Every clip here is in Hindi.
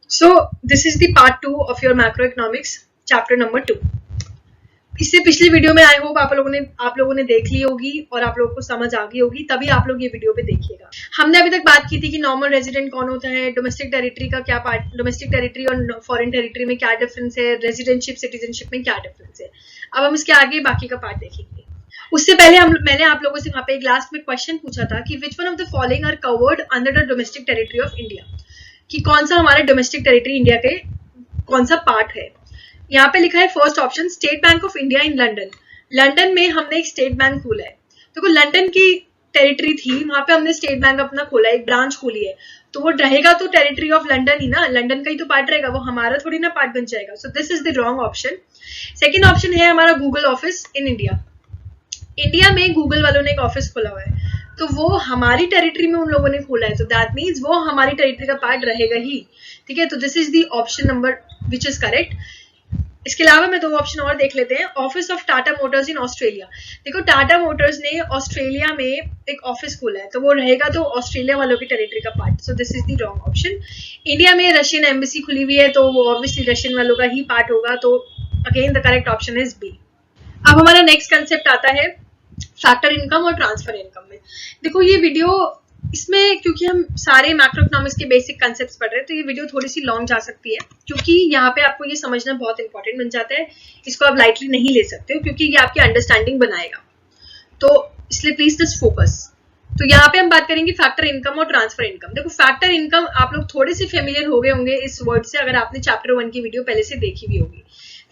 So this is the part 2 of your macroeconomics chapter number 2. इससे पिछली वीडियो में आई होप आप लोगों ने देख ली होगी और आप लोगों को समझ आ गई होगी, तभी आप लोग ये वीडियो पे देखिएगा। हमने अभी तक बात की थी कि नॉर्मल रेजिडेंट कौन होता है, डोमेस्टिक टेरिटरी का क्या पार्ट, डोमेस्टिक टेरिटरी और फॉरेन टेरिटरी में क्या डिफरेंस है, रेजिडेंटशिप सिटीजनशिप में क्या डिफरेंस है। अब हम इसके आगे बाकी का पार्ट देखेंगे। उससे पहले मैंने आप लोगों से वहां पे एक लास्ट में क्वेश्चन पूछा था कि which one of the following are covered under the domestic territory of India, कि कौन सा हमारे डोमेस्टिक टेरिटरी इंडिया के कौन सा पार्ट है। यहाँ पे लिखा है first option state bank of India in London. London में हमने एक स्टेट बैंक खोला है। देखो लंदन की टेरिटरी थी, वहां पे हमने स्टेट बैंक अपना खोला है, एक ब्रांच खोली है, तो वो रहेगा तो टेरिटरी ऑफ लंदन ही ना, लंदन का ही तो पार्ट रहेगा, वो हमारा थोड़ी ना पार्ट बन जाएगा। So this is the wrong option. Second option है हमारा Google office in India. India में गूगल वालों ने एक ऑफिस खोला हुआ है, तो वो हमारी टेरिटरी में उन लोगों ने खोला है, तो दैट मीन्स वो हमारी टेरिटरी का पार्ट रहेगा ही। ठीक है, तो this is the option number which is correct. इसके अलावा मैं 2 ऑप्शन और देख लेते हैं। Office of Tata Motors in Australia. देखो टाटा मोटर्स ने ऑस्ट्रेलिया में एक ऑफिस खोला है, तो वो रहेगा तो ऑस्ट्रेलिया वालों की टेरिटरी का part. So this is the wrong option. India में रशियन एम्बेसी खुली हुई है, तो वो ऑब्वियसली रशियन वालों का ही पार्ट होगा, तो again the correct option is B. अब हमारा नेक्स्ट कंसेप्ट आता है फैक्टर इनकम और ट्रांसफर इनकम में। देखो ये वीडियो, इसमें क्योंकि हम सारे मैक्रो इकोनॉमिक्स के बेसिक कंसेप्ट्स पढ़ रहे हैं, तो ये वीडियो थोड़ी सी लॉन्ग जा सकती है, क्योंकि यहाँ पे आपको ये समझना बहुत इंपॉर्टेंट बन जाता है। इसको आप लाइटली नहीं ले सकते हो, क्योंकि ये आपकी अंडरस्टैंडिंग बनाएगा, तो इसलिए प्लीज जस्ट फोकस। तो यहाँ पे हम बात करेंगे फैक्टर इनकम और ट्रांसफर इनकम। देखो फैक्टर इनकम आप लोग थोड़े से फेमिलियर हो गए होंगे इस वर्ड से, अगर आपने चैप्टर 1 की वीडियो पहले से देखी भी होगी।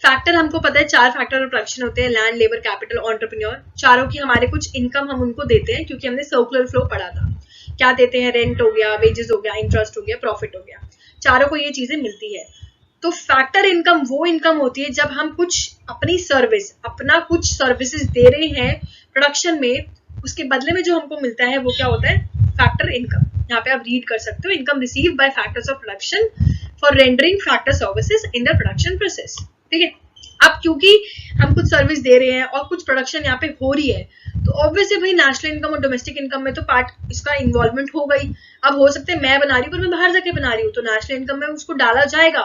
फैक्टर हमको पता है 4 फैक्टर ऑफ प्रोडक्शन होते हैं, लैंड, लेबर, कैपिटल, एंटरप्रेन्योर। चारों की हमारे कुछ इनकम हम उनको देते हैं, क्योंकि हमने सर्कुलर फ्लो पढ़ा था। क्या देते हैं, रेंट हो गया, वेजेस हो गया, इंटरेस्ट हो गया, प्रॉफिट हो गया, चारों को ये चीजें मिलती है। तो फैक्टर इनकम वो इनकम होती है जब हम कुछ अपनी सर्विस, अपना कुछ सर्विसेज दे रहे हैं प्रोडक्शन में, उसके बदले में जो हमको मिलता है वो क्या होता है, फैक्टर इनकम। यहाँ पे आप रीड कर सकते हो, income receive by factors of production for rendering factor services in the production process. ठीक है, अब क्योंकि हम कुछ सर्विस दे रहे हैं और कुछ प्रोडक्शन यहाँ पे हो रही है, तो ऑब्वियसली भाई नेशनल इनकम और डोमेस्टिक इनकम में तो पार्ट इसका इन्वॉल्वमेंट हो गई। अब हो सकता है मैं बना रही हूँ पर मैं बाहर जाके बना रही हूँ, तो नेशनल इनकम में उसको डाला जाएगा।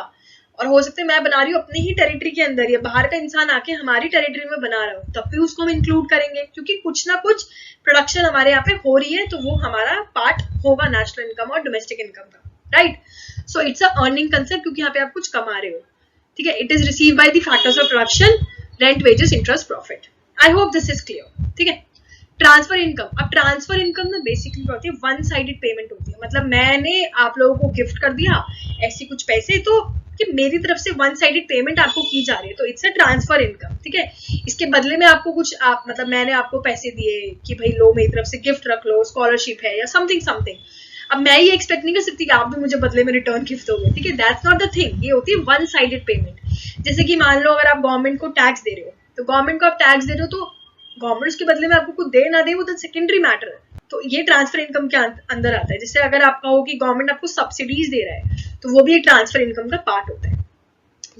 और हो सकता है मैं बना रही हूँ अपनी ही टेरिटरी के अंदर, या बाहर का इंसान आके हमारी टेरिटरी में बना रहा हूँ, तब भी उसको हम इंक्लूड करेंगे, क्योंकि कुछ ना कुछ प्रोडक्शन हमारे यहाँ पे हो रही है, तो वो हमारा पार्ट होगा नेशनल इनकम और डोमेस्टिक इनकम का, right. So it's a earning concept, क्योंकि यहाँ पे आप कुछ कमा रहे हो। ठीक है, it is receive by the factors of production, rent, wages, interest, profit. I hope this is clear. ठीक है, ट्रांसफर इनकम। अब ट्रांसफर इनकम ना बेसिकली क्या होती है, वन साइडेड पेमेंट होती है। मतलब मैंने आप लोगों को गिफ्ट कर दिया ऐसे कुछ पैसे, तो कि मेरी तरफ से वन साइडेड पेमेंट आपको की जा रही है, तो इट्स अ ट्रांसफर इनकम। ठीक है, इसके बदले में आपको कुछ मतलब मैंने आपको पैसे दिए कि भाई लो मेरी तरफ से गिफ्ट रख लो, स्कॉलरशिप है या समथिंग समथिंग। अब मैं ये एक्सपेक्ट नहीं कर सकती कि आप भी मुझे बदले में रिटर्न गिफ्ट दोगे। ठीक है, दैट्स नॉट द थिंग। ये होती है वन साइडेड पेमेंट। जैसे कि मान लो अगर आप गवर्नमेंट को टैक्स दे रहे हो, तो गवर्नमेंट को आप टैक्स दे रहे हो, तो गवर्नमेंट उसके बदले में आपको कुछ दे ना दे, वो तो सेकेंडरी मैटर है। तो ये ट्रांसफर इनकम के अंदर आता है। जैसे अगर आप कहो कि गवर्नमेंट आपको सब्सिडीज दे रहा है, तो वो भी एक ट्रांसफर इनकम का पार्ट होता है।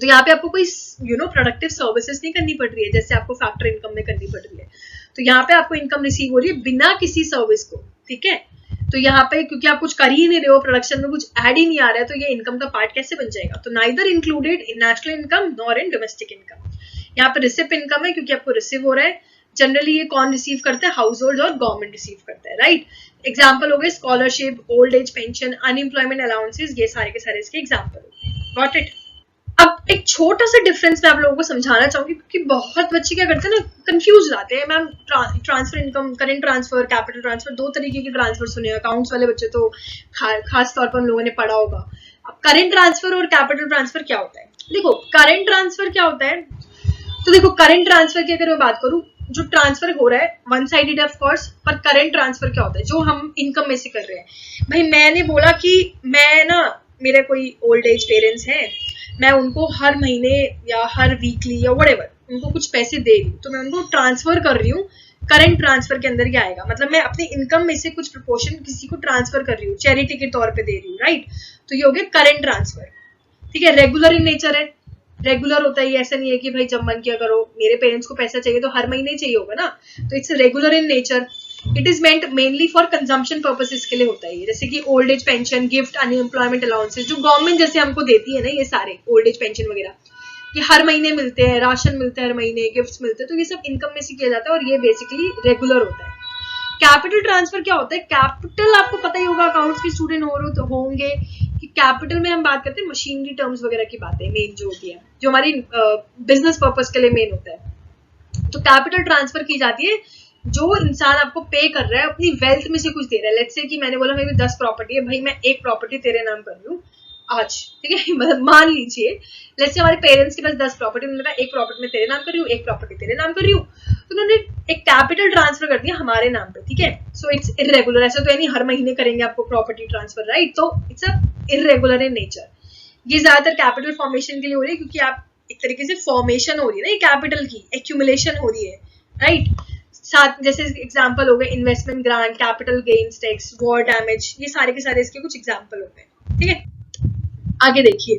तो यहाँ पे आपको कोई प्रोडक्टिव सर्विसेज नहीं करनी पड़ रही है, जैसे आपको फैक्टर इनकम में करनी पड़ रही है। तो यहाँ पे आपको इनकम रिसीव हो रही है बिना किसी सर्विस को। ठीक है, तो यहाँ पे क्योंकि आप कुछ कर ही नहीं रहे हो, प्रोडक्शन में कुछ ऐड ही नहीं आ रहा है, तो ये इनकम का पार्ट कैसे बन जाएगा। तो neither included in national income nor in domestic income. यहाँ पे रिसिप इनकम है, क्योंकि आपको रिसीव हो रहा है। जनरली ये कौन रिसीव करता है, हाउस होल्ड और गवर्नमेंट रिसीव करता है, राइट। एग्जाम्पल हो गए scholarship, old age pension, unemployment allowances, ये सारे के सारे इसके एग्जाम्पल हो गए। Got it. अब एक छोटा सा डिफरेंस मैं आप लोगों को समझाना चाहूंगी, क्योंकि बहुत बच्चे क्या करते हैं ना, कंफ्यूज आते हैं। Ma'am transfer income, current transfer, capital transfer, 2 तरीके के ट्रांसफर सुने। अकाउंट्स वाले बच्चे तो खास तौर पर हम लोगों ने पढ़ा होगा। अब करंट ट्रांसफर और कैपिटल ट्रांसफर क्या होता है। देखो करंट ट्रांसफर क्या होता है, तो देखो करंट ट्रांसफर की अगर मैं बात करूं, जो ट्रांसफर हो रहा है वन साइडेड ऑफ कोर्स, पर करंट ट्रांसफर क्या होता है, जो हम इनकम में से कर रहे हैं। भाई मैंने बोला कि मैं ना, मेरे कोई ओल्ड एज पेरेंट्स हैं, मैं उनको हर महीने या हर वीकली या व्हाटएवर उनको कुछ पैसे दे रही हूँ, तो मैं उनको ट्रांसफर कर रही हूँ। करंट ट्रांसफर के अंदर क्या आएगा, मतलब मैं अपनी इनकम में से कुछ प्रोपोर्शन किसी को ट्रांसफर कर रही हूँ, चैरिटी के तौर पे दे रही हूँ, राइट। तो ये हो गया करंट ट्रांसफर। ठीक है, रेगुलर इन नेचर है, रेगुलर होता है, ऐसा नहीं है कि भाई जब मन किया करो। मेरे पेरेंट्स को पैसा चाहिए तो हर महीने चाहिए होगा ना, तो it's regular in nature. It is meant mainly for consumption purposes के लिए होता है, जैसे कि old age pension, gift, unemployment allowances जो गवर्नमेंट जैसे हमको देती है ना, ये सारे ओल्ड एज पेंशन वगैरह ये हर महीने मिलते हैं, राशन मिलता है हर महीने, गिफ्ट्स मिलते हैं, तो ये सब इनकम में से किया जाता है और ये बेसिकली रेगुलर होता है। कैपिटल ट्रांसफर क्या होता है? कैपिटल आपको पता ही होगा, अकाउंट्स के स्टूडेंट हो रहे तो होंगे कि कैपिटल में हम बात करते हैं मशीनरी टर्म्स वगैरह की बातें, मेन जो होती है जो हमारी बिजनेस पर्पस के लिए मेन होता है। तो कैपिटल ट्रांसफर की जाती है, जो इंसान आपको पे कर रहा है अपनी वेल्थ में से कुछ दे रहा है। लेट्स से कि मैंने बोला मेरी 10 प्रॉपर्टी है, भाई मैं एक प्रॉपर्टी तेरे नाम कर रही हूँ आज, ठीक है, मतलब मान लीजिए लेट्स से हमारे पेरेंट्स के पास 10 प्रॉपर्टी, उन्होंने कहा एक प्रॉपर्टी मैं तेरे नाम कर रही हूँ, एक प्रॉपर्टी तेरे नाम कर रही हूँ, तो उन्होंने एक कैपिटल ट्रांसफर कर दिया हमारे नाम पे, ठीक है। सो इट्स इरेगुलर, ऐसा तो यानी हर महीने करेंगे आपको प्रॉपर्टी ट्रांसफर, राइट, तो it's a irregular in nature. ये ज्यादातर कैपिटल फॉर्मेशन के लिए हो रही है, क्योंकि आप एक तरीके से फॉर्मेशन हो रही है ना, ये कैपिटल की एक्यूमुलेशन हो रही है, राइट। साथ जैसे एग्जांपल हो गए investment grant, capital gains tax, war damage, ये सारे के सारे इसके कुछ एग्जांपल हो गए, ठीक है। आगे देखिए,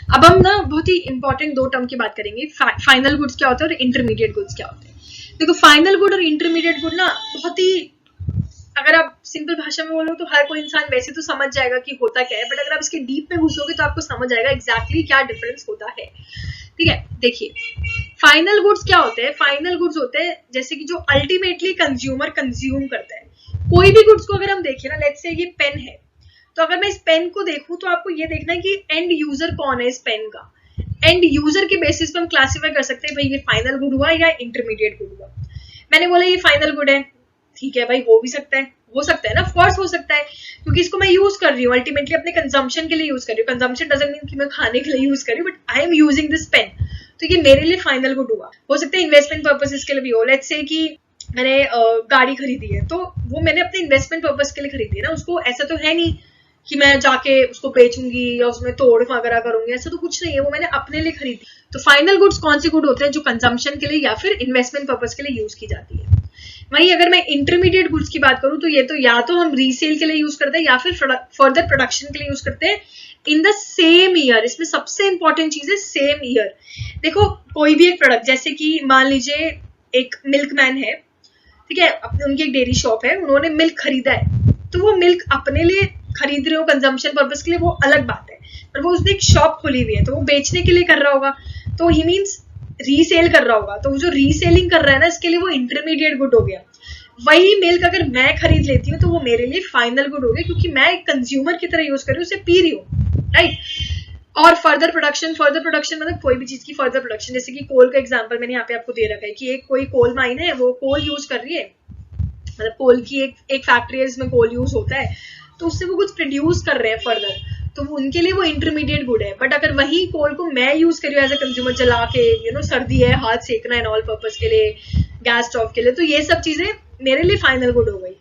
अब हम ना बहुत ही इंपॉर्टेंट दो टर्म की बात करेंगे, फाइनल गुड्स क्या होता है और इंटरमीडिएट गुड्स क्या होते हैं। देखो फाइनल गुड और इंटरमीडिएट गुड ना बहुत ही, अगर आप सिंपल भाषा में बोलो तो हर कोई इंसान वैसे तो समझ जाएगा कि होता क्या है, बट अगर आप इसके डीप में घुसोगे तो आपको समझ आएगा एग्जैक्टली क्या डिफरेंस होता है, ठीक है। देखिए फाइनल गुड्स क्या होते हैं? फाइनल गुड्स होते हैं जैसे कि जो अल्टीमेटली कंज्यूमर कंज्यूम करता है। कोई भी गुड्स को अगर हम देखें ना, लेट्स से ये पेन है, तो अगर मैं इस पेन को देखूं तो आपको ये देखना है कि एंड यूजर कौन है इस पेन का। एंड यूजर के बेसिस पे हम क्लासिफाई कर सकते हैं भाई ये फाइनल गुड हुआ या इंटरमीडिएट गुड हुआ। मैंने बोला ये फाइनल गुड है, ठीक है भाई, हो भी सकता है, हो सकता है ना, ऑफकोर्स हो सकता है, क्योंकि इसको मैं यूज कर रही हूँ अल्टीमेटली अपने कंजम्पशन के लिए यूज कर रही हूँ। कंजम्पशन डजंट मीन कि मैं खाने के लिए यूज कर रही हूँ, but I am using this pen, तो ये मेरे लिए फाइनल गुड हुआ। हो सकता है इन्वेस्टमेंट पर्पसेस के लिए भी हो, लेट्स से कि मैंने गाड़ी खरीदी है, तो वो मैंने अपने इन्वेस्टमेंट पर्पस के लिए खरीदी है ना, उसको ऐसा तो है नहीं कि मैं जाके उसको बेचूंगी या उसमें तोड़ वगैरह करूंगी, ऐसा तो कुछ नहीं है, वो मैंने अपने लिए खरीदी। तो फाइनल गुड्स कौन से गुड होते हैं? जो कंजम्पशन के लिए या फिर इन्वेस्टमेंट पर्पस के लिए यूज की जाती है। वहीं अगर मैं इंटरमीडिएट गुड्स की बात करूं तो ये तो या तो हम रीसेल के लिए यूज करते हैं या फिर फर्दर प्रोडक्शन के लिए यूज करते हैं इन द सेम ईयर। इसमें सबसे इंपॉर्टेंट चीज है सेम ईयर। देखो कोई भी एक प्रोडक्ट, जैसे कि मान लीजिए एक मिल्कमैन है, ठीक है, उनकी एक डेयरी शॉप है, उन्होंने मिल्क खरीदा है, तो वो मिल्क अपने लिए खरीद रहे हो कंजम्पशन पर्पस के लिए, वो अलग बात है, पर वो उसने एक शॉप खोली हुई है तो वो बेचने के लिए कर रहा होगा, तो ही मीन्स रीसेल कर रहा होगा, तो जो रीसेलिंग कर रहा है ना, इसके लिए वो इंटरमीडिएट गुड हो गया। वही मिल्क अगर मैं खरीद लेती हूँ तो वो मेरे लिए फाइनल गुड हो गया, क्योंकि मैं एक कंज्यूमर की तरह यूज कर रही हूँ, उसे पी रही हूँ, राइट। और फर्दर प्रोडक्शन मतलब कोई भी चीज की फर्दर प्रोडक्शन, जैसे कि कोल का एग्जांपल मैंने यहाँ पे आपको दे रखा है कि एक कोई कोल माइन है, वो कोल यूज कर रही है, मतलब कोल की एक फैक्ट्री है जिसमें कोल यूज होता है, तो उससे वो कुछ प्रोड्यूस कर रहे हैं फर्दर, तो उनके लिए वो इंटरमीडिएट गुड है। बट अगर वही कोल को मैं यूज कर रही हूँ एज ए कंज्यूमर, जला के सर्दी है, हाथ सेकना है, ऑल पर्पस के लिए, गैस स्टोव के लिए, तो ये सब चीजें मेरे लिए फाइनल गुड हो गई।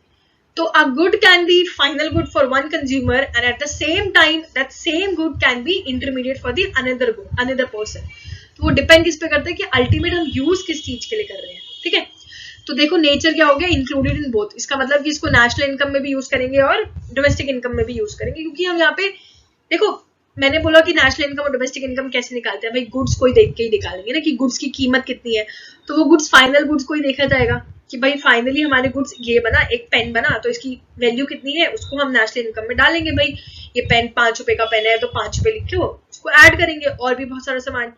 तो a good can be final good for one consumer and at the same time that same good can be intermediate for the another person. तो वो डिपेंड किस पे करता है कि अल्टीमेट हम यूज किस चीज के लिए कर रहे हैं, ठीक है। तो देखो नेचर क्या हो गया, इंक्लूडेड इन बोथ। इसका मतलब कि इसको नेशनल इनकम में भी यूज करेंगे और डोमेस्टिक इनकम में भी यूज करेंगे, क्योंकि हम यहाँ पे देखो, मैंने बोला कि नेशनल इनकम और डोमेस्टिक इनकम कैसे निकालते हैं भाई, गुड्स को ही देख के ही निकालेंगे ना कि गुड्स की कीमत कितनी है, तो वो गुड्स फाइनल गुड्स को ही देखा जाएगा कि भाई फाइनली हमारे गुड्स ये बना, एक पेन बना, तो इसकी वैल्यू कितनी है, उसको हम नेशनल इनकम में डालेंगे। भाई ये पेन 5 रुपए का पेन है तो 5 रुपए लिखे हो, उसको ऐड करेंगे, और भी बहुत सारा सामान।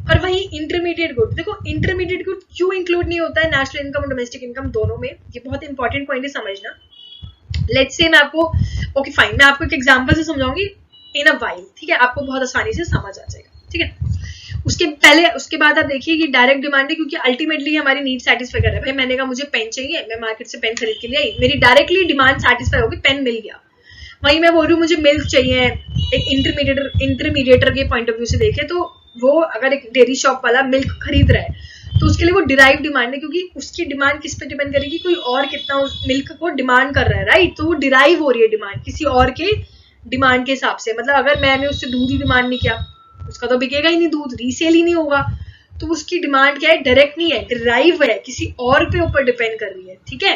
पर वही इंटरमीडिएट गुड, देखो इंटरमीडिएट गुड क्यों इंक्लूड नहीं होता है नेशनल इनकम और डोमेस्टिक इनकम दोनों में, ये बहुत इंपॉर्टेंट पॉइंट है समझना। लेट्स से मैं आपको, ओके फाइन, मैं आपको एक एग्जांपल से समझाऊंगी इन अ वाइल, ठीक है, आपको बहुत आसानी से समझ आ जाएगा, ठीक है। उसके बाद आप देखिए कि डायरेक्ट डिमांड है, क्योंकि अल्टीमेटली हमारी नीड सेटिस्फाई कर रहा है। भाई मैंने कहा मुझे पेन चाहिए, मैं मार्केट से पेन खरीद के लिए आई, मेरी डायरेक्टली डिमांड सेटिस्फाई होगी, पेन मिल गया। वहीं मैं बोल रही हूँ मुझे मिल्क चाहिए, एक इंटरमीडिएटर के पॉइंट ऑफ व्यू से देखे तो वो अगर एक डेयरी शॉप वाला मिल्क खरीद रहा है तो उसके लिए वो डिराइव डिमांड है, क्योंकि उसकी डिमांड किस पे डिपेंड करेगी, कोई और कितना उस मिल्क को डिमांड कर रहा है, राइट। तो वो डिराइव हो रही है डिमांड किसी और के डिमांड के हिसाब से। मतलब अगर मैंने उससे दूध ही डिमांड नहीं किया, उसका तो बिकेगा ही नहीं, दूध रीसेल ही नहीं होगा, तो उसकी डिमांड क्या है, डायरेक्ट नहीं है, डिराइव है, किसी और पे ऊपर डिपेंड कर रही है, ठीक है।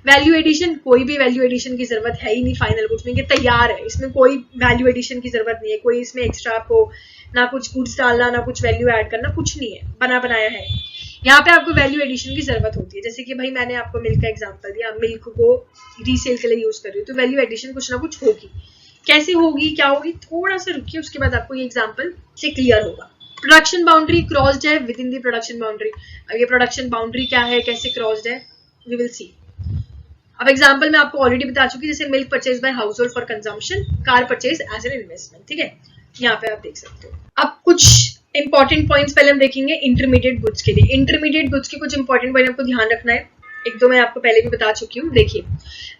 वैल्यू एडिशन, कोई भी वैल्यू एडिशन की जरूरत है ही नहीं फाइनल गुड्स में, ये तैयार है, इसमें कोई वैल्यू एडिशन की जरूरत नहीं है, कोई इसमें एक्स्ट्रा आपको ना कुछ गुड्स डालना, ना कुछ वैल्यू ऐड करना, कुछ नहीं है, बना बनाया है। यहाँ पे आपको वैल्यू एडिशन की जरूरत होती है। जैसे कि भाई मैंने आपको मिल्क का एग्जांपल दिया, मिल्क को रीसेल के लिए यूज कर रही हूँ, तो वैल्यू एडिशन कुछ ना कुछ होगी। कैसे होगी, क्या होगी, थोड़ा सा रुकिए, उसके बाद आपको ये एग्जांपल से क्लियर होगा। प्रोडक्शन बाउंड्री क्रॉस्ड है with in the production boundary. अब ये प्रोडक्शन बाउंड्री क्या है, कैसे क्रॉस्ड है, वी विल सी। अब एग्जांपल मैं आपको ऑलरेडी बता चुकी, जैसे milk purchase by household for consumption, car purchase as an investment, ठीक है, यहाँ पे आप देख सकते हो। अब कुछ इंपॉर्टेंट पॉइंट्स पहले हम देखेंगे इंटरमीडिएट गुड्स के लिए। इंटरमीडिएट गुड्स के कुछ इंपॉर्टेंट पॉइंट आपको ध्यान रखना है, एक दो मैं आपको पहले भी बता चुकी हूँ। देखिए,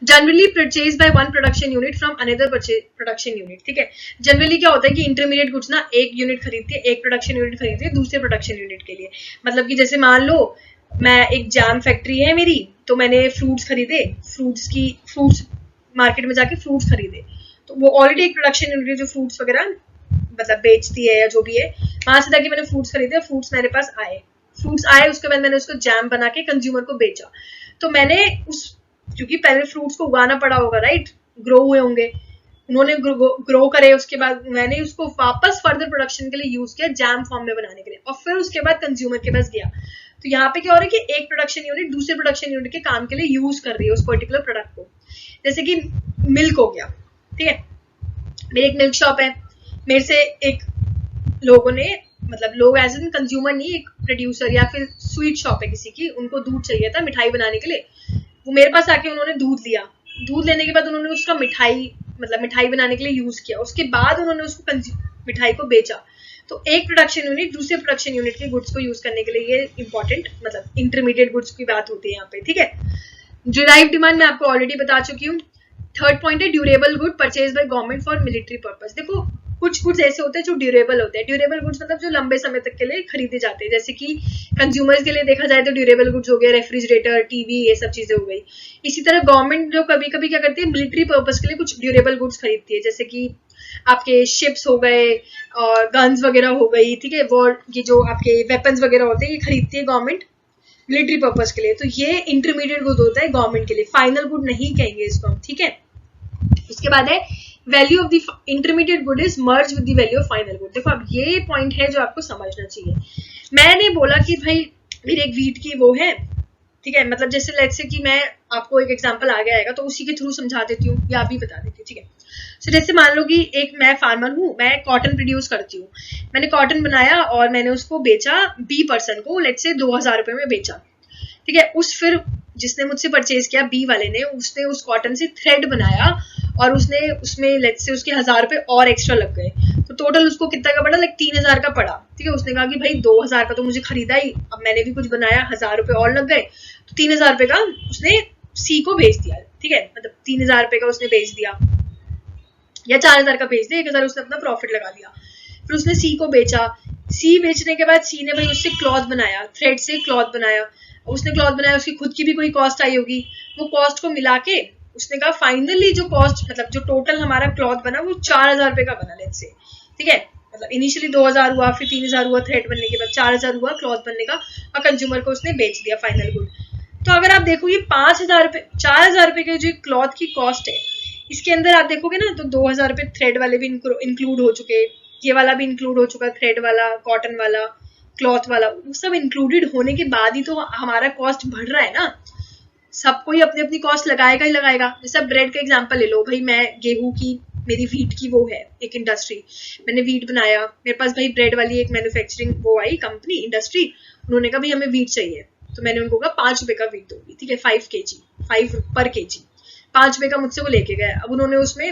generally purchase by one production unit from another production unit, ठीक है। जनरली क्या होता है कि इंटरमीडिएट गुड्स ना एक यूनिट खरीदती है, एक प्रोडक्शन यूनिट खरीदती है दूसरे प्रोडक्शन यूनिट के लिए। मतलब कि जैसे मान लो मैं एक जैम फैक्ट्री है मेरी, तो मैंने फ्रूट्स खरीदे, फ्रूट्स मार्केट में जाके फ्रूट्स खरीदे, तो वो ऑलरेडी एक प्रोडक्शन यूनिट है जो फ्रूट्स वगैरह मतलब बेचती है या जो भी है, वहां से जाके मैंने फ्रूट्स खरीदे, फ्रूट्स मेरे पास आए, उसके बाद मैंने उसको जैम बना के कंज्यूमर को बेचा। तो मैंने क्योंकि पहले फ्रूट्स को उगाना पड़ा होगा, राइट, ग्रो हुए होंगे, उन्होंने ग्रो करे, उसके बाद मैंने उसको वापस फर्दर प्रोडक्शन के लिए यूज किया जैम फॉर्म में बनाने के लिए, और फिर उसके बाद कंज्यूमर के पास गया। तो यहाँ पे क्या हो रहा है कि एक प्रोडक्शन यूनिट दूसरे प्रोडक्शन यूनिट के काम के लिए यूज कर रही है उस पर्टिकुलर प्रोडक्ट को। जैसे कि मिल्क हो गया, ठीक है, मेरी एक मिल्क शॉप है, मेरे से एक लोगों ने, मतलब लोग एज एन कंज्यूमर नहीं, एक प्रोड्यूसर या फिर स्वीट शॉप है किसी की, उनको दूध चाहिए था मिठाई बनाने के लिए, वो मेरे पास आके उन्होंने दूध लिया, दूध लेने के बाद उन्होंने उसका मिठाई बनाने के लिए यूज किया, उसके बाद उन्होंने उसको मिठाई को बेचा। तो एक प्रोडक्शन यूनिट दूसरे प्रोडक्शन यूनिट के गुड्स को यूज करने के लिए ये इंपॉर्टेंट मतलब इंटरमीडिएट गुड्स की बात होती है यहाँ पे, ठीक है। डिराइव डिमांड मैं आपको ऑलरेडी बता चुकी हूँ। थर्ड पॉइंट है durable good purchase by government for military purpose. देखो कुछ गुड्स ऐसे होते हैं जो ड्यूरेबल होते हैं, ड्यूरेबल गुड्स मतलब जो लंबे समय तक के लिए खरीदे जाते हैं। जैसे कि कंज्यूमर्स के लिए देखा जाए तो ड्यूरेबल गुड्स हो गया रेफ्रिजरेटर, टीवी, ये सब चीजें हो गई। इसी तरह गवर्नमेंट जो कभी कभी क्या करती है, मिलिट्री पर्पस के लिए कुछ ड्यूरेबल गुड्स खरीदती है, जैसे कि आपके शिप्स हो गए और गन्स वगैरह हो गई, ठीक है, वॉर ये जो आपके वेपन्स वगैरह होते हैं ये खरीदती है गवर्नमेंट मिलिट्री पर्पस के लिए। तो ये इंटरमीडिएट गुड होता है गवर्नमेंट के लिए, फाइनल गुड नहीं कहेंगे इसको हम, ठीक है। उसके बाद है value of the intermediate good is merge with the value of final good. देखो अब ये पॉइंट है जो आपको समझना चाहिए। मैंने बोला कि भाई मेरी एक वीट की वो है, ठीक है, मतलब जैसे लेट्स से कि मैं आपको एक एग्जांपल आगे आएगा तो उसी के थ्रू समझा देती हूँ या अभी बता देती हूँ, ठीक है। सो जैसे मान लो कि एक मैं फार्मर हूँ, मैं कॉटन प्रोड्यूस करती हूँ, मैंने कॉटन बनाया और मैंने उसको बेचा बी पर्सन को, लेट्स से 2000 रुपए में बेचा, ठीक है। फिर जिसने मुझसे परचेज किया, बी वाले ने, उसने उस कॉटन से थ्रेड बनाया और उसने उसमें लेट्स से उसके 1000 रुपए और एक्स्ट्रा लग गए, तो टोटल उसको कितना का पड़ा, लाइक 3000 का पड़ा, ठीक है। उसने कहा कि भाई 2000 का तो मुझे खरीदा ही, अब मैंने भी कुछ बनाया, 1000 रुपए और लग गए, तो 3000 रुपए का उसने सी को बेच दिया, ठीक है, मतलब 3000 रुपए का उसने बेच दिया या 4000 का बेच दिया, 1000 उसने अपना प्रॉफिट लगा लिया। फिर उसने सी को बेचा, सी बेचने के बाद सी ने भाई उससे क्लॉथ बनाया, थ्रेड से क्लॉथ बनाया, उसने क्लॉथ बनाया, उसकी खुद की भी कोई कॉस्ट आई होगी, वो कॉस्ट को मिला के उसने कहा फाइनली जो कॉस्ट मतलब जो टोटल हमारा क्लॉथ बना वो 4000 रुपए का बना, लेट्स से, ठीक है। मतलब इनिशियली 2000 हुआ, फिर 3000 हुआ थ्रेड बनने के बाद, 4000 हुआ क्लॉथ बनने का, और कंज्यूमर को उसने बेच दिया फाइनल गुड। तो अगर आप देखो ये 5000 रुपए 4000 रुपए के जो क्लॉथ की कॉस्ट है, इसके अंदर आप देखोगे ना तो 2000 रुपए थ्रेड वाले भी इंक्लूड हो चुके, ये वाला भी इंक्लूड हो चुका, थ्रेड वाला, कॉटन वाला, क्लॉथ वाला, वो सब इंक्लूडेड होने के बाद ही तो हमारा कॉस्ट बढ़ रहा है ना। सब कोई अपनी अपनी कॉस्ट लगाएगा ही लगाएगा। जैसे ब्रेड का एग्जांपल ले लो, भाई मैं गेहूं की, मेरी वीट की वो है एक इंडस्ट्री, मैंने वीट बनाया, मेरे पास भाई ब्रेड वाली एक मैन्युफैक्चरिंग वो आई कंपनी इंडस्ट्री, उन्होंने कहा भाई हमें वीट चाहिए, तो मैंने उनको कहा 5 रुपए का वीट दोगी, ठीक है, 5 पर केजी, 5 रुपए का मुझसे वो लेके गए। अब उन्होंने उसमें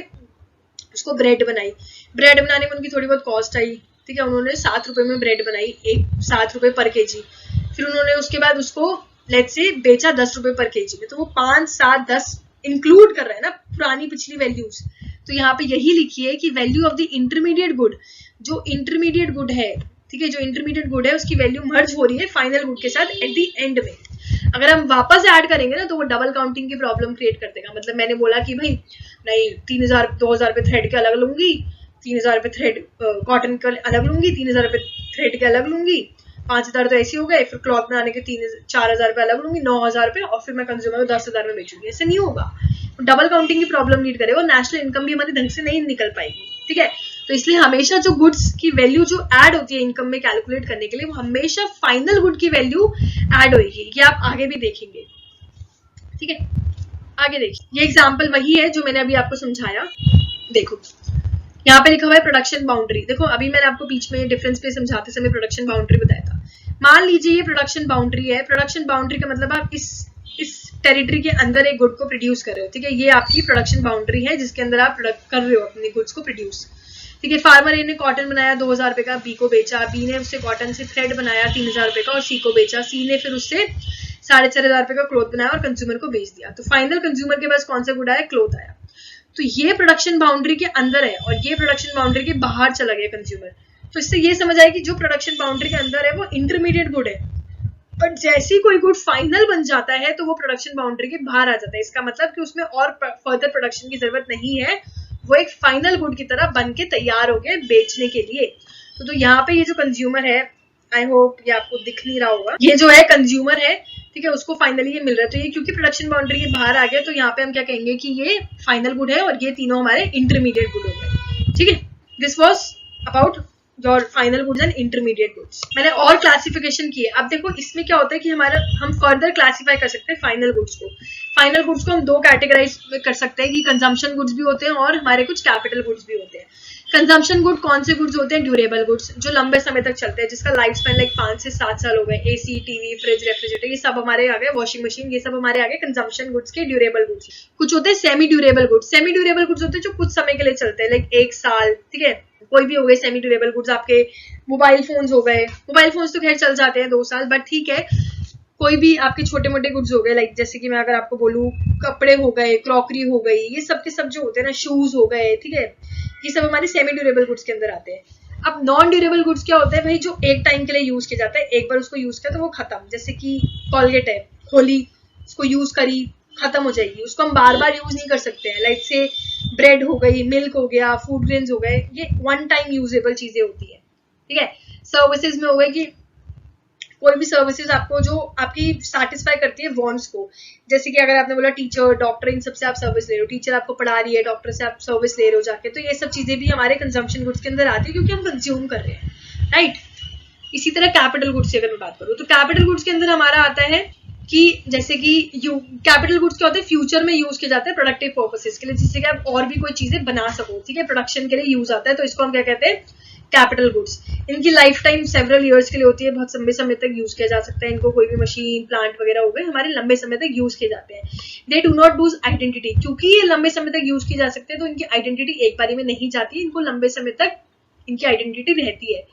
उसको ब्रेड बनाई, ब्रेड बनाने में उनकी थोड़ी बहुत कॉस्ट आई, ठीक है, उन्होंने 7 रुपए में ब्रेड बनाई, 7 रुपए पर केजी। फिर उन्होंने उसके बाद उसको लेट्स से बेचा 10 रुपए पर केजी में, तो वो 5, 7, 10 इंक्लूड कर रहा है ना पुरानी पिछली वैल्यूज। तो यहाँ पे यही लिखी है कि value of the intermediate good, जो इंटरमीडिएट गुड है, ठीक है, जो इंटरमीडिएट गुड है उसकी वैल्यू मर्ज हो रही है फाइनल गुड के साथ एट द एंड में। अगर हम वापस ऐड करेंगे ना तो वो डबल काउंटिंग की प्रॉब्लम क्रिएट कर देगा। मतलब मैंने बोला कि भाई नहीं 3000 2000 रुपए थ्रेड के अलग लूंगी, 3000 रुपए थ्रेड कॉटन के अलग लूंगी, 3000 रुपए थ्रेड के अलग लूंगी, 5000 तो ऐसे हो गए, फिर क्लॉथ बनाने के 4000 रुपए अलग लूंगी, 9000 रुपए, और फिर मैं कंज्यूमर को 10,000 में बेचूंगी। ऐसे नहीं होगा, डबल काउंटिंग की प्रॉब्लम लीड करेगा, नेशनल इनकम भी हमारी ढंग से नहीं निकल पाएगी, ठीक है। तो इसलिए हमेशा जो गुड्स की वैल्यू जो ऐड होती है इनकम में कैलकुलेट करने के लिए, वो हमेशा फाइनल गुड की वैल्यू ऐड होगी। ये आप आगे भी देखेंगे, ठीक है। आगे देखिए, ये एग्जाम्पल वही है जो मैंने अभी आपको समझाया। देखो यहाँ पे लिखा हुआ है प्रोडक्शन बाउंड्री। देखो अभी मैंने आपको बीच में डिफरेंस पे समझाते समय प्रोडक्शन बाउंड्री बताया था। मान लीजिए ये प्रोडक्शन बाउंड्री है। प्रोडक्शन बाउंड्री का मतलब आप इस टेरिटरी के अंदर एक गुड को प्रोड्यूस कर रहे हो, ठीक है। ये आपकी प्रोडक्शन बाउंड्री है जिसके अंदर आप कर रहे हो अपने गुड्स को प्रोड्यूस, ठीक है। फार्मर ए ने कॉटन बनाया 2000 रुपए का, बी को बेचा, बी ने उससे कॉटन से थ्रेड बनाया 3000 रुपए का और सी को बेचा, सी ने फिर उससे 4500 रुपए का क्लॉथ बनाया और कंज्यूमर को बेच दिया। तो फाइनल कंज्यूमर के पास कौन सा गुड आया? क्लॉथ आया। तो ये प्रोडक्शन बाउंड्री के अंदर है और ये प्रोडक्शन बाउंड्री के बाहर चला गया कंज्यूमर। तो इससे ये समझ आए कि जो प्रोडक्शन बाउंड्री के अंदर है वो इंटरमीडिएट गुड है, बट जैसे ही कोई गुड फाइनल बन जाता है तो वो प्रोडक्शन बाउंड्री के बाहर आ जाता है। इसका मतलब कि उसमें और फर्दर प्रोडक्शन की जरूरत नहीं है, वो एक फाइनल गुड की तरह बन के तैयार हो गए बेचने के लिए। तो यहाँ पे ये जो कंज्यूमर है, आई होप ये आपको दिख नहीं रहा होगा, ये जो है कंज्यूमर है, ठीक है, उसको फाइनली ये मिल रहा है। तो ये क्योंकि प्रोडक्शन बाउंड्री के बाहर आ गया तो यहाँ पे हम क्या कहेंगे कि ये फाइनल गुड है और ये तीनों हमारे इंटरमीडिएट गुड हो गए, ठीक है। This was about your final goods and intermediate goods. मैंने और क्लासिफिकेशन की है। अब देखो इसमें क्या होता है कि हम फर्दर क्लासिफाई कर सकते हैं फाइनल गुड्स को। फाइनल गुड्स को हम दो कैटेगराइज कर सकते हैं कि कंजम्पशन गुड्स भी होते हैं और हमारे कुछ कैपिटल गुड्स भी होते हैं। कंजम्पशन गुड कौन से गुड्स होते हैं? ड्यूरेबल गुड्स, जो लंबे समय तक चलते हैं, जिसका लाइफ स्पैन लाइक 5 से 7 साल हो गए। एसी, टीवी, फ्रिज, रेफ्रिजरेटर, ये सब हमारे आ गए, वॉशिंग मशीन, ये सब हमारे आ गए कंजम्पशन गुड्स के ड्यूरेबल गुड्स। कुछ होते हैं semi durable goods. Semi durable goods होते हैं जो कुछ समय के लिए चलते हैं, लाइक 1 साल, ठीक है। कोई भी हो गए सेमी ड्यूरेबल गुड्स। आपके मोबाइल फोन्स हो गए, मोबाइल फोन्स तो खैर चल जाते हैं 2 साल, बट ठीक है। कोई भी आपके छोटे मोटे गुड्स हो गए, लाइक जैसे कि मैं अगर आपको बोलूँ कपड़े हो गए, क्रॉकरी हो गई, ये सब के सब जो होते हैं ना, शूज हो गए, ठीक है, ये सब हमारे सेमी ड्यूरेबल गुड्स के अंदर आते हैं। अब नॉन ड्यूरेबल गुड्स क्या होते हैं भाई? जो एक टाइम के लिए यूज किया जाता है, एक बार उसको यूज किया तो वो खत्म। जैसे कि कॉलगेट है, खोली, उसको यूज करी, खत्म हो जाएगी, उसको हम बार बार यूज नहीं कर सकते हैं। लाइक से ब्रेड हो गई, मिल्क हो गया, फूड ग्रेन्स हो गए, ये वन टाइम यूजेबल चीजें होती है, ठीक है। सर्विसेज में हो गए कि कोई भी सर्विसेज आपको जो आपकी सेटिस्फाई करती है वांट्स को, जैसे कि अगर आपने बोला टीचर, डॉक्टर, इन सबसे आप सर्विस ले रहे हो, टीचर आपको पढ़ा रही है, डॉक्टर से आप सर्विस ले रहे हो जाके, तो ये सब चीजें भी हमारे कंजम्पशन गुड्स के अंदर आती है क्योंकि हम कंज्यूम कर रहे हैं, राइट। इसी तरह कैपिटल गुड्स की अगर मैं बात करूँ तो कैपिटल गुड्स के अंदर हमारा आता है कि जैसे कि कैपिटल गुड्स क्या होते हैं? फ्यूचर में यूज किए जाते हैं प्रोडक्टिव पर्पसेस के लिए, जिससे कि आप और भी कोई चीजें बना सको, ठीक है, प्रोडक्शन के लिए यूज आता है। तो इसको हम क्या कहते हैं? Capital goods. इनकी लाइफ टाइम सेवरल ईयर्स के लिए होती है, बहुत लंबे समय तक यूज किया जा सकता है इनको। कोई भी मशीन, प्लांट वगैरह हो गए, हमारे लंबे समय तक यूज किए जाते हैं। They do not lose identity, क्योंकि ये लंबे समय तक यूज किए जा सकते हैं तो इनकी आइडेंटिटी एक बारी में नहीं जाती, इनको लंबे समय तक इनकी आइडेंटिटी रहती है।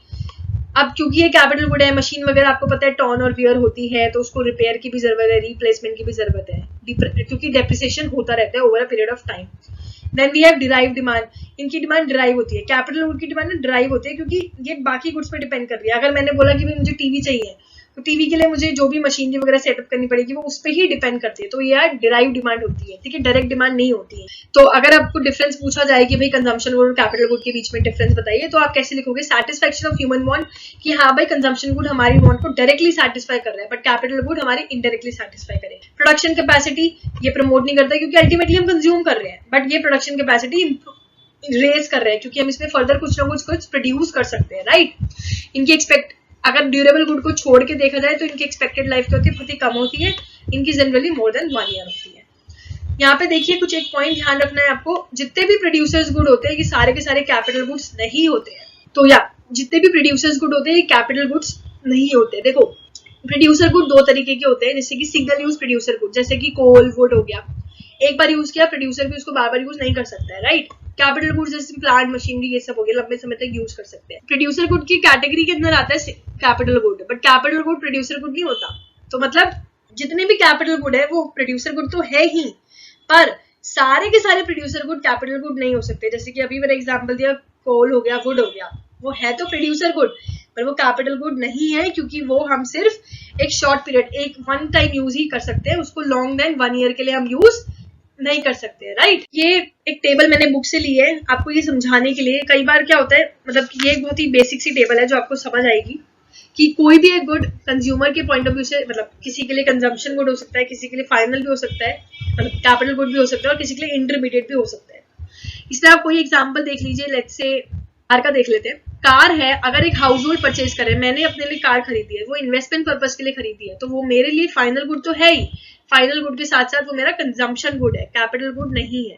अब क्योंकि ये कैपिटल गुड है, मशीन वगैरह आपको पता है टर्न और वियर होती है, तो उसको रिपेयर की भी जरूरत है, रिप्लेसमेंट की भी जरूरत है, क्योंकि डेप्रिसिएशन होता रहता है over a period of time. Then we have derive demand, इनकी डिमांड डिराइव होती है। कैपिटल गुड की डिमांड डिराइव होती है क्योंकि ये बाकी गुड्स पे डिपेंड कर रही है। अगर मैंने बोला कि मुझे टीवी चाहिए तो टीवी के लिए मुझे जो भी मशीनरी वगैरह सेटअप करनी पड़ेगी वो उस पर ही डिपेंड करती है, तो ये डिराइव डिमांड होती है, ठीक है, डायरेक्ट डिमांड नहीं होती है। तो अगर आपको डिफरेंस पूछा जाए कि भाई कंजम्पशन गुड और कैपिटल गुड के बीच में डिफरेंस बताइए, तो आप कैसे लिखोगे? सेटिस्फैक्शन ऑफ ह्यूमन वांट, कि हाँ भाई कंजम्पशन गुड हमारी वांट को डायरेक्टली सेटिस्फाई कर रहा है, बट कैपिटल गुड हमारी इनडायरेक्टली सेटिस्फाई करे। प्रोडक्शन कैपेसिटी ये प्रमोट नहीं करता क्योंकि अल्टीमेटली हम कंज्यूम कर रहे हैं, बट ये प्रोडक्शन कैपेसिटी रेज कर रहे हैं क्योंकि हम इसमें फर्दर कुछ ना कुछ प्रोड्यूस कर सकते हैं, राइट। इनकी एक्सपेक्ट, अगर ड्यूरेबल गुड को छोड़ के देखा जाए तो इनकी एक्सपेक्टेड लाइफ क्या होती है? बहुत ही कम होती है। इनकी जनरली मोर देन 1 ईयर होती है। यहाँ पे देखिए कुछ एक पॉइंट ध्यान रखना है आपको, जितने भी प्रोड्यूसर्स गुड होते हैं ये सारे के सारे कैपिटल गुड्स नहीं होते हैं। तो या जितने भी प्रोड्यूसर्स गुड होते हैं ये कैपिटल गुड्स नहीं होते। देखो प्रोड्यूसर गुड 2 तरीके के होते हैं, जैसे कि सिंगल यूज प्रोड्यूसर गुड, जैसे कि कोल वुड हो गया, एक बार यूज किया, प्रोड्यूसर भी उसको बार बार यूज नहीं कर सकता है, राइट। कैपिटल गुड्स जैसे प्लांट, मशीनरी, ये सब हो गया, लंबे समय तक यूज कर सकते हैं। प्रोड्यूसर गुड की कैटेगरी के अंदर आता है capital good, but capital good producer good नहीं होता। तो मतलब जितने भी कैपिटल गुड है वो प्रोड्यूसर गुड तो है ही, पर सारे के सारे प्रोड्यूसर गुड कैपिटल गुड नहीं हो सकते। जैसे कि अभी मैंने एग्जांपल दिया, कोल हो गया, वुड हो गया, वो है तो प्रोड्यूसर गुड पर वो कैपिटल गुड नहीं है क्योंकि वो हम सिर्फ एक शॉर्ट पीरियड, एक वन टाइम यूज ही कर सकते हैं, उसको लॉन्ग देन 1 ईयर के लिए हम यूज नहीं कर सकते, राइट। ये एक टेबल मैंने बुक से ली है आपको ये समझाने के लिए। कई बार क्या होता है, मतलब कि ये एक बहुत ही बेसिक सी टेबल है जो आपको समझ आएगी कि कोई भी एक गुड कंज्यूमर के पॉइंट ऑफ व्यू से, मतलब किसी के लिए कंजम्पशन गुड हो सकता है, किसी के लिए फाइनल भी हो सकता है, मतलब कैपिटल गुड भी हो सकता है, और किसी के लिए इंटरमीडिएट भी हो सकता है। इसलिए आप कोई एग्जांपल देख लीजिए, लेट्स से कार का देख लेते हैं। कार है, अगर एक हाउस होल्ड परचेज करे, मैंने अपने लिए कार खरीदी है, वो इन्वेस्टमेंट पर्पज के लिए खरीदी है, तो वो मेरे लिए फाइनल गुड तो है ही। फाइनल गुड के साथ साथ वो मेरा कंजम्पशन गुड है, कैपिटल गुड नहीं है।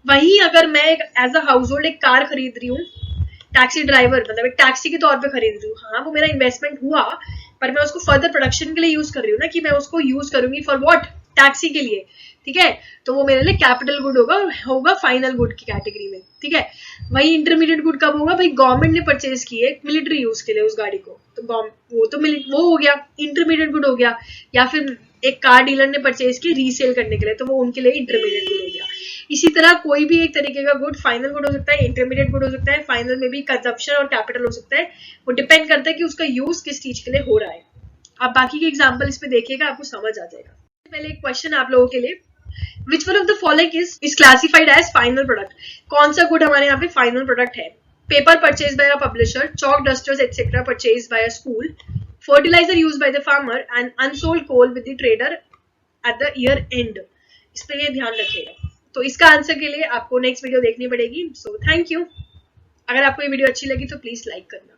वहीं अगर मैं एज अ हाउस होल्ड एक कार खरीद रही हूँ, टैक्सी ड्राइवर मतलब एक टैक्सी के तौर पे खरीद रही हूँ, हाँ वो मेरा इन्वेस्टमेंट हुआ, पर मैं उसको फर्दर प्रोडक्शन के लिए यूज कर रही हूँ ना, कि मैं उसको यूज करूंगी फॉर व्हाट, टैक्सी के लिए, ठीक है, तो वो मेरे लिए कैपिटल गुड होगा फाइनल गुड की कैटेगरी में, ठीक है। वही इंटरमीडिएट गुड कब होगा, भाई गवर्नमेंट ने परचेज की है मिलिट्री यूज के लिए उस गाड़ी को, तो वो हो गया इंटरमीडिएट गुड हो गया। या फिर एक कार डीलर ने परचेज की रीसेल करने के लिए, तो वो उनके लिए इंटरमीडिएट गुड हो गया। इसी तरह कोई भी एक तरीके का गुड फाइनल गुड हो सकता है, इंटरमीडिएट गुड हो सकता है, फाइनल में भी कंजप्शन और कैपिटल हो सकता है। वो डिपेंड करता है कि उसका यूज किस चीज के लिए हो रहा है। आप बाकी के एग्जाम्पल इस पे देखिएगा, आपको समझ आ जाएगा। पहले एक क्वेश्चन आप लोगों के लिए, Which one of the following is classified as final product? कौन सा गुड हमारे यहाँ पे फाइनल प्रोडक्ट है? Paper purchase by a publisher, chalk dusters etcetera purchase by a school, fertiliser use by the farmer and unsold coal with the trader at the year end. इस पे ये ध्यान रखिएगा। तो इसका आंसर के लिए आपको नेक्स्ट वीडियो देखनी पड़ेगी। So thank you. अगर आपको ये वीडियो अच्छी लगी तो प्लीज लाइक करना।